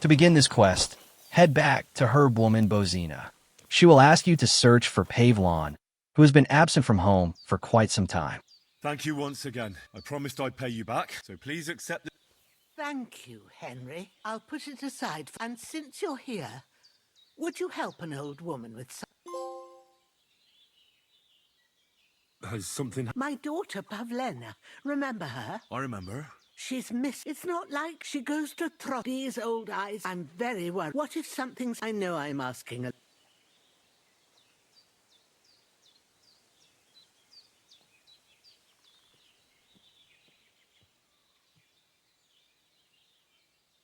To begin this quest, head back to herb woman Bozina. She will ask you to search for Pavlon, who has been absent from home for quite some time. Thank you once again. I promised I'd pay you back, so please accept the... Thank you, Henry. I'll put it aside. And since you're here, would you help an old woman with some... Has something... My daughter, Pavlena. Remember her? I remember. She's missed. It's not like she goes to These old eyes. I'm very worried. What if something's... I know I'm asking a...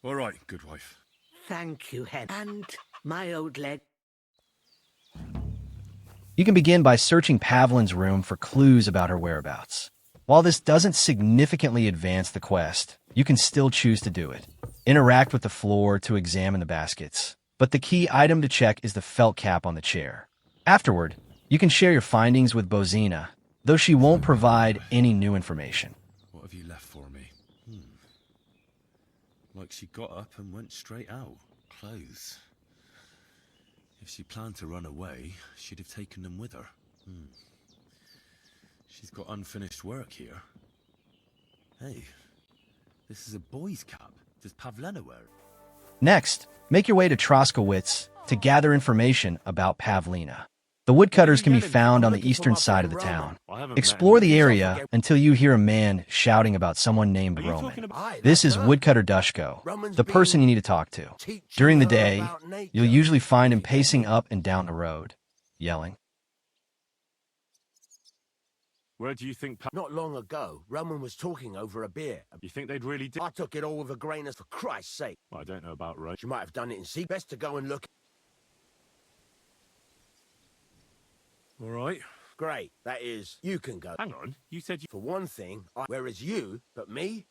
All right, good wife. Thank you, Hen. And my old leg. You can begin by searching Pavlin's room for clues about her whereabouts. While this doesn't significantly advance the quest, you can still choose to do it. Interact with the floor to examine the baskets, but the key item to check is the felt cap on the chair. Afterward, you can share your findings with Bozina, though she won't provide any new information. What have you left for me? Like she got up and went straight out. Clothes. If she planned to run away, she'd have taken them with her. She's got unfinished work here. Hey, this is a boy's cap. Does Pavlena wear it? Next, make your way to Troskowitz to gather information about Pavlina. The woodcutters can be found on the eastern side of the town. Explore the area until you hear a man shouting about someone named Roman. This is Woodcutter Dushko, the person you need to talk to. During the day, you'll usually find him pacing up and down the road, yelling. Where do you think... Not long ago, Roman was talking over a beer. You think they'd really do... I took it all with a grain of... For Christ's sake. Well, I don't know about right. She might have done it in secret. Best to go and look. All right. Great. That is, you can go. Hang on. You said you... For one thing, whereas you, but me...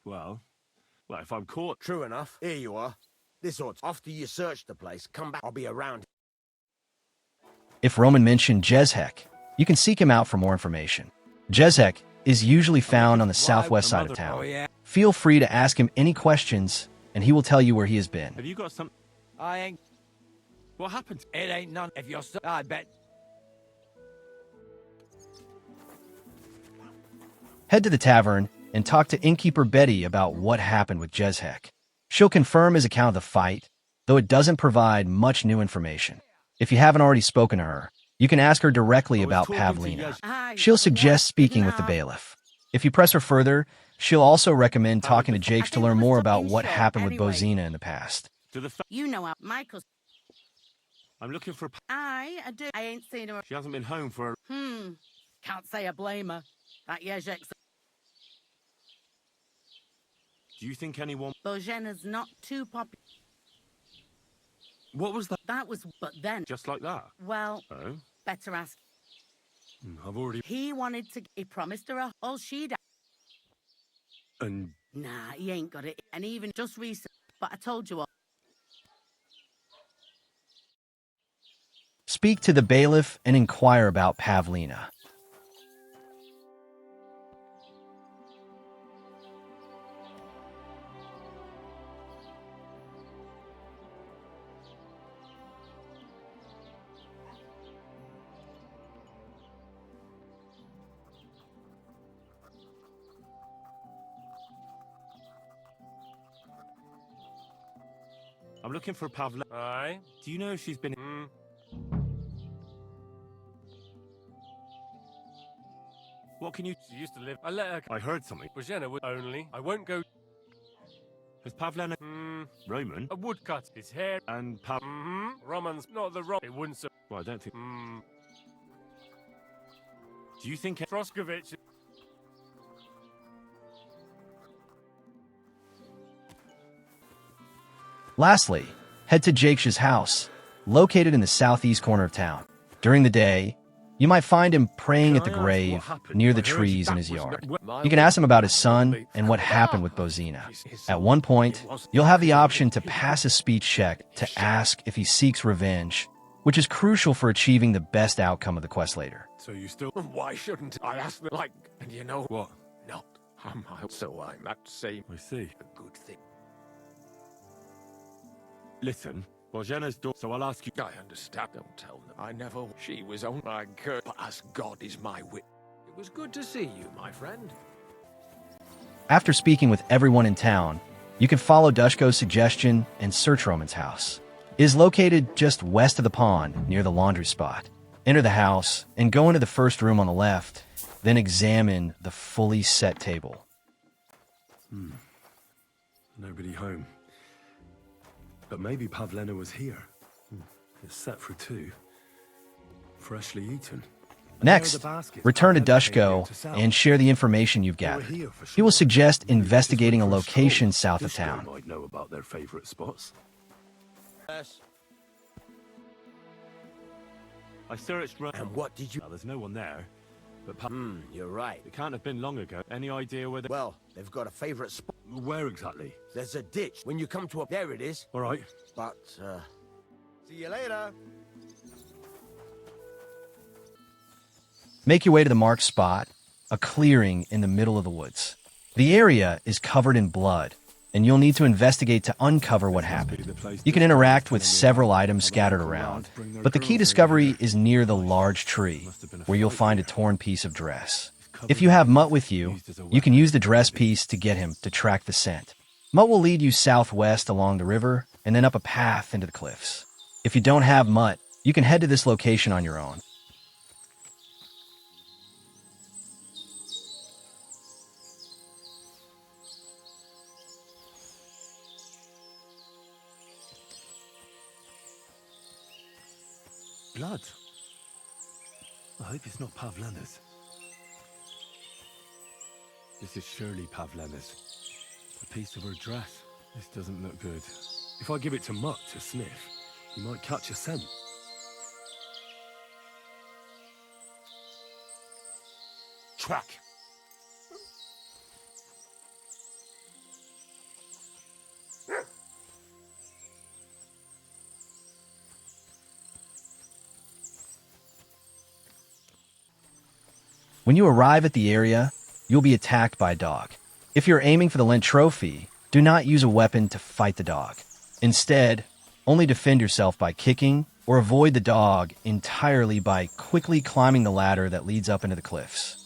Well, if I'm caught... True enough. Here you are. This ought... After you search the place, come back. I'll be around. If Roman mentioned Jezhek, you can seek him out for more information. Jezhek is usually found on the southwest side of town. Feel free to ask him any questions, and he will tell you where he has been. Have you got some... I ain't... What happened? It ain't none. If you're so... I bet... Head to the tavern and talk to innkeeper Betty about what happened with Jezhek. She'll confirm his account of the fight, though it doesn't provide much new information. If you haven't already spoken to her, you can ask her directly about Pavlina. She'll suggest speaking with the bailiff. If you press her further, she'll also recommend talking to Jakes to learn more about what happened with Bozina in the past. You know how Michael's... I'm looking for... I do. I ain't seen her. She hasn't been home for... Can't say I blame her. That Jezhek's... Do you think anyone... Bozena's not too popular. What was that? That was... But then... Just like that? Well... Oh? Better ask. I've already... He wanted to... He promised her all she'd... And... Nah, he ain't got it. And even just recent... But I told you all. Speak to the bailiff and inquire about Pavlina. I'm looking for Pavlina. Aye. Do you know if she's been... What can you... She used to live... I let her... I heard something. Bozena would only... I won't go... Has Pavlena... Roman? A woodcut. His hair... And Roman's not the It wouldn't so... Well, I don't think... Do you think... Troskovich... Lastly, head to Jakes' house, located in the southeast corner of town. During the day, you might find him praying at the grave near the trees in his yard. You can ask him about his son and what happened with Bozina. At one point, you'll have the option to pass a speech check to ask if he seeks revenge, which is crucial for achieving the best outcome of the quest later. So you still... Why shouldn't I ask them? Like, and you know What? not. So I'm not saying I see. a good thing. Listen, Bojena's door, so I'll ask you. I understand. Don't tell them. I never. She was on my girl, but as God is my wit. It was good to see you, my friend. After speaking with everyone in town, you can follow Dushko's suggestion and search Roman's house. It is located just west of the pond, near the laundry spot. Enter the house and go into the first room on the left, then examine the fully set table. Nobody home. But maybe Pavlena was here. It's set for two. Freshly eaten. Next, return to Dushko and share the information you've gathered. He will suggest investigating a location south of town. Might know about their favorite spots. Yes. I searched round. And what did you... Now, there's no one there. But you're right. it can't have been long ago. Any idea where they... Well, they've got a favorite spot. Where exactly? There's a ditch. When you come to a... There it is. All right. But, see you later. Make your way to the marked spot, a clearing in the middle of the woods. The area is covered in blood, and you'll need to investigate to uncover what happened. You can interact with several items scattered around, but the key discovery is near the large tree, where you'll find a torn piece of dress. If you have Mutt with you, you can use the dress piece to get him to track the scent. Mutt will lead you southwest along the river and then up a path into the cliffs. If you don't have Mutt, you can head to this location on your own. Blood. I hope it's not Pavlena's. This is surely Pavlena's. A piece of her dress. This doesn't look good. If I give it to Mutt to sniff, he might catch a scent. Track. When you arrive at the area, you'll be attacked by a dog. If you're aiming for the Lent trophy, do not use a weapon to fight the dog. Instead, only defend yourself by kicking or avoid the dog entirely by quickly climbing the ladder that leads up into the cliffs.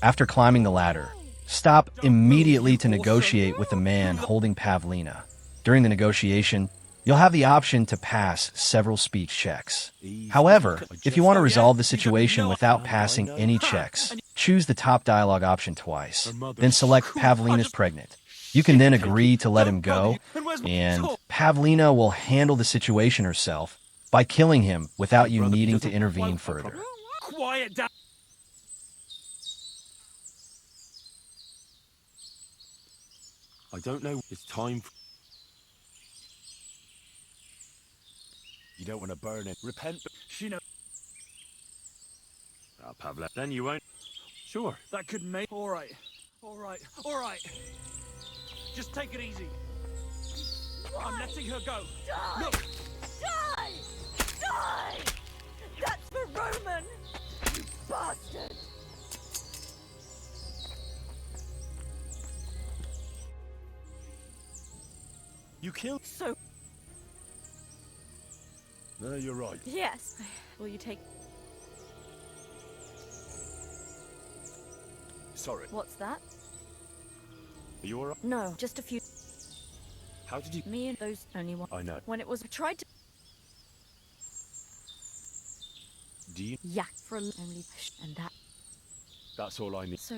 After climbing the ladder, stop immediately to negotiate with the man holding Pavlina. During the negotiation, you'll have the option to pass several speech checks. However, if you want to resolve the situation without passing any checks, choose the top dialogue option twice, then select Pavlina's pregnant. You can then agree to let him go, and Pavlina will handle the situation herself by killing him without you needing to intervene further. Quiet down. I don't know. It's time. You don't want to burn it. Repent. She knows. Ah, Pavle. Then you won't. Sure. That could make. All right. All right. All right. Just take it easy. I'm letting her go. Die! Look. Die! Die! That's for Roman! You bastard! You killed. So, No, you're right. yes. Will you take... Sorry. What's that? Are you alright? No, just a few... How did you? Me and those only one. I know. When it was... I tried to... Do you? Yeah, for a... Only... And that... That's all I need. So,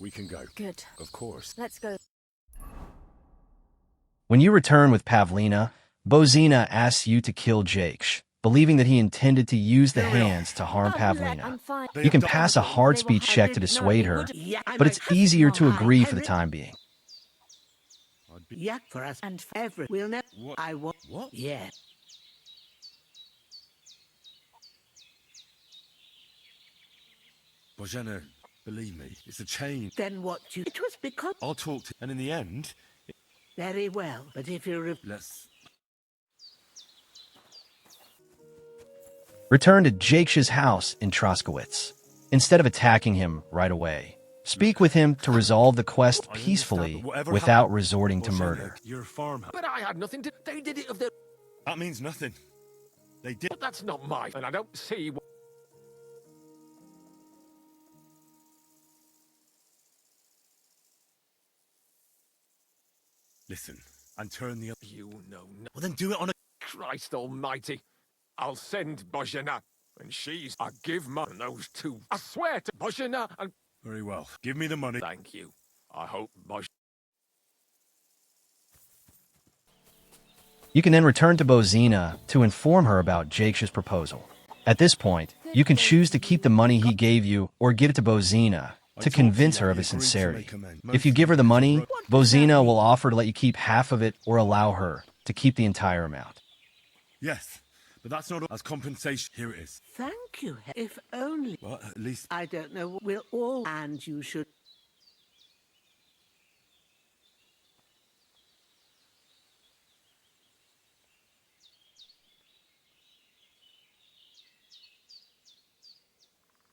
We can go. good. Of course. Let's go. When you return with Pavlina, Bozina asks you to kill Jakes, believing that he intended to use the hands to harm I'm Pavlina. fine. You can pass a hard speech check to dissuade her, but it's easier to agree for the time being. Yeah, for us and for every. We'll never. I want. What? Yeah. Bojana, believe me, it's a chain. Then what you? It was because. I'll talk to... And in the end, Very well, but if you're. let's... Return to Jakes's house in Troskowitz. Instead of attacking him right away, speak with him to resolve the quest I understand, peacefully but whatever without happened- resorting to Bojana, murder. You're a farmhouse. But I had nothing to... They did it of their... That means nothing. They did... But that's not my... And I don't see what... Listen, and turn the... You know no... Well, then do it on a... Christ almighty. I'll send Bojana. And she's... I give my... And those two... I swear to Bojana and... Very well. Give me the money. Thank you. I hope Bojana... You can then return to Bozina to inform her about Jakes's proposal. At this point, you can choose to keep the money he gave you or give it to Bozina to convince her of his sincerity. If you give her the money, Bozina will offer to let you keep half of it or allow her to keep the entire amount. Yes, but that's not... As compensation, here it is. Thank you. If only. Well, at least... I don't know. We'll all. And you should.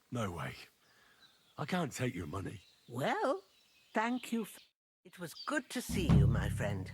No way. I can't take your money. Well, thank you. It was good to see you, my friend.